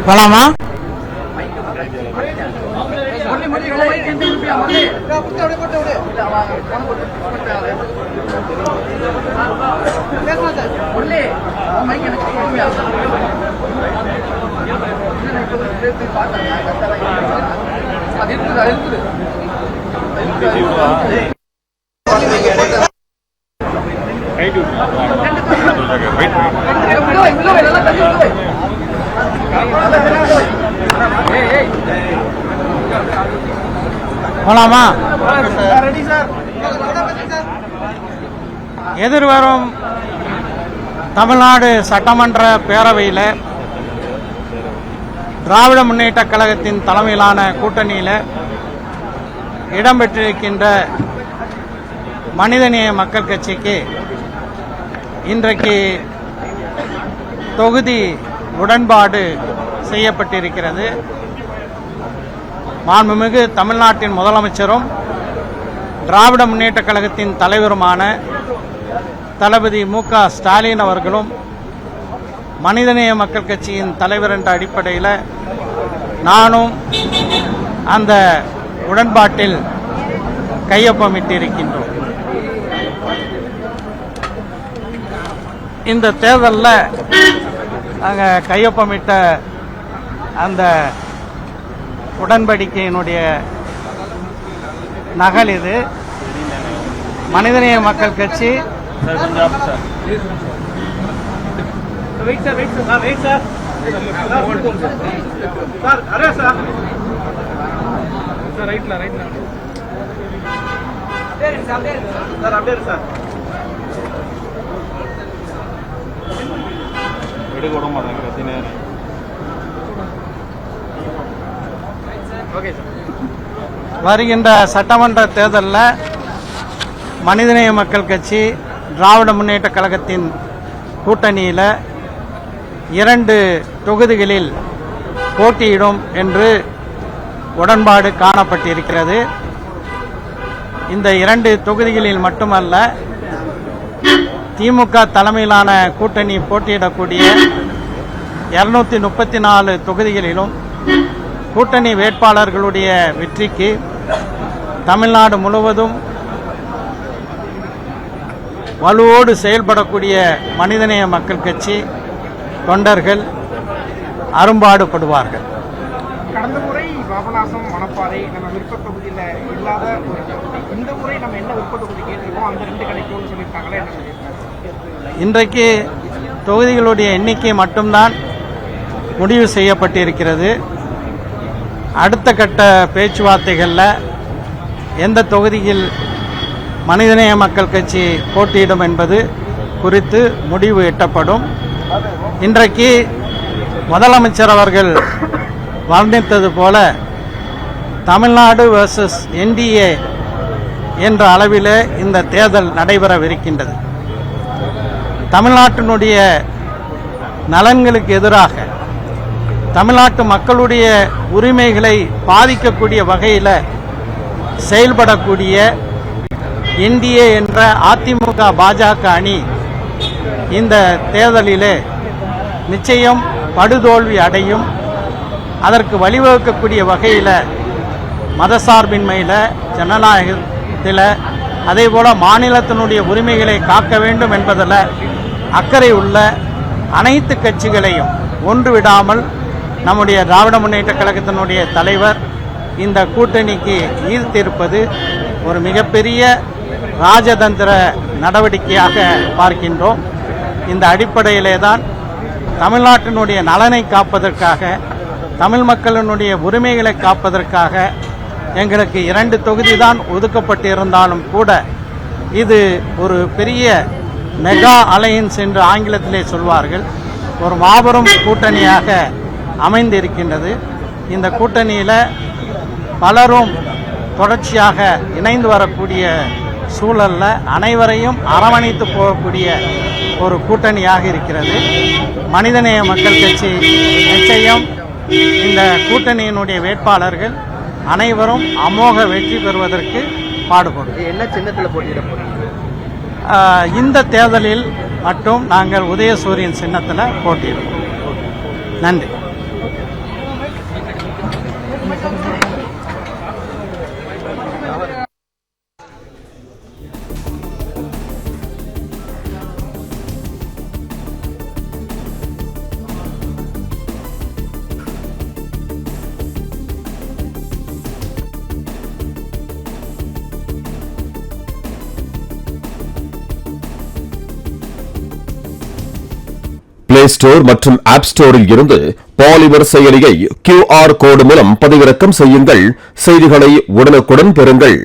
போலாமா? போலாமா? எதிர்வரும் தமிழ்நாடு சட்டமன்ற பேரவையில் திராவிட முன்னேற்ற கழகத்தின் தலைமையிலான கூட்டணியில் இடம்பெற்றிருக்கின்ற மனிதநேய மக்கள் கட்சிக்கு இன்றைக்கு தொகுதி உடன்பாடு செய்யப்பட்டிருக்கிறது. மாண்புமிகு தமிழ்நாட்டின் முதலமைச்சரும் திராவிட முன்னேற்ற கழகத்தின் தலைவருமான தளபதி மு.க. ஸ்டாலின் அவர்களும் மனிதநேய மக்கள் கட்சியின் தலைவர் என்ற அடிப்படையில் நானும் அந்த உடன்பாட்டில் கையொப்பமிட்டிருக்கின்றோம். இந்த தேர்தலில் நாங்கள் கையொப்பமிட்ட அந்த உடன்படிக்கையினுடைய நகல் இது. மனிதநேய மக்கள் கட்சி வருகின்ற சட்டமன்ற தேர்தலில் மனிதநேய மக்கள் கட்சி திராவிட முன்னேற்ற கழகத்தின் கூட்டணியில் 2 தொகுதிகளில் போட்டியிடும் என்று உடன்பாடு காணப்பட்டிருக்கிறது. இந்த 2 தொகுதிகளில் மட்டுமல்ல, திமுக தலைமையிலான கூட்டணி போட்டியிடக்கூடிய 234 தொகுதிகளிலும் கூட்டணி வேட்பாளர்களுடைய வெற்றிக்கு தமிழ்நாடு முழுவதும் வலுவோடு செயல்படக்கூடிய மனிதநேய மக்கள் கட்சி தொண்டர்கள் அரும்பாடுபடுவார்கள். கடந்த முறை பாபநாசம் மணப்பாறை நம்ம விருப்ப தொகுதியில் இல்லாத ஒரு தொகுதி, இந்த முறை நம்ம என்ன விருப்ப தொகுதி கேட்டிருக்கோம் அந்த 2 கிடைக்கும்னு சொல்லியிருக்காங்களே, என்ன சொல்லியிருக்காங்க? இன்றைக்கு தொகுதிகளுடைய எண்ணிக்கை மட்டும்தான் முடிவு செய்யப்பட்டிருக்கிறது. அடுத்த கட்ட பேச்சுவார்த்தைகளில் எந்த தொகுதியில் மனிதநேய மக்கள் கட்சி போட்டியிடும் என்பது குறித்து முடிவு எட்டப்படும். இன்றைக்கு முதலமைச்சர் அவர்கள் வர்ணித்தது போல தமிழ்நாடு வெர்சஸ் என்டிஏ என்ற அளவில் இந்த தேர்தல் நடைபெறவிருக்கின்றது. தமிழ்நாட்டினுடைய நலன்களுக்கு எதிராக, தமிழ்நாட்டு மக்களுடைய உரிமைகளை பாதிக்கக்கூடிய வகையில் செயல்படக்கூடிய என்டிஏ என்ற அதிமுக பாஜக அணி இந்த தேர்தலிலே நிச்சயம் படுதோல்வி அடையும். அதற்கு வழிவகுக்கக்கூடிய வகையில் மதசார்பின்மையில், ஜனநாயகத்தில், அதேபோல மாநிலத்தினுடைய உரிமைகளை காக்க வேண்டும் என்பதில் அக்கறை உள்ள அனைத்து கட்சிகளையும் ஒன்று விடாமல் நம்முடைய திராவிட முன்னேற்ற கழகத்தினுடைய தலைவர் இந்த கூட்டணிக்கு ஈர்த்திருப்பது ஒரு மிகப்பெரிய ராஜதந்திர நடவடிக்கையாக பார்க்கின்றோம். இந்த அடிப்படையிலே தான் தமிழ்நாட்டினுடைய நலனை காப்பதற்காக, தமிழ் மக்களினுடைய உரிமைகளை காப்பதற்காக எங்களுக்கு 2 தொகுதி தான் ஒதுக்கப்பட்டிருந்தாலும் கூட இது ஒரு பெரிய மெகா அலையன்ஸ் என்று ஆங்கிலத்திலே சொல்வார்கள், ஒரு மாபெரும் கூட்டணியாக அமைந்திருக்கின்றது. இந்த கூட்டணியில் பலரும் தொடர்ச்சியாக இணைந்து வரக்கூடிய சூழலில் அனைவரையும் அரவணைத்து போகக்கூடிய ஒரு கூட்டணியாக இருக்கிறது. மனிதநேய மக்கள் கட்சி நிச்சயம் இந்த கூட்டணியினுடைய வேட்பாளர்கள் அனைவரும் அமோக வெற்றி பெறுவதற்கு பாடுபடுவோம். என்ன சின்னத்தில் போட்டியிட போறீங்க? இந்த தேர்தலில் மட்டும் நாங்கள் உதயசூரியன் சின்னத்தில் போட்டியிடுவோம். நன்றி. பிளே ஸ்டோர் மற்றும் ஆப் ஸ்டோரில் இருந்து பாலிமர் செயலியை QR கோடு மூலம் பதிவிறக்கம் செய்யுங்கள். செய்திகளை உடனுக்குடன் பெறுங்கள்.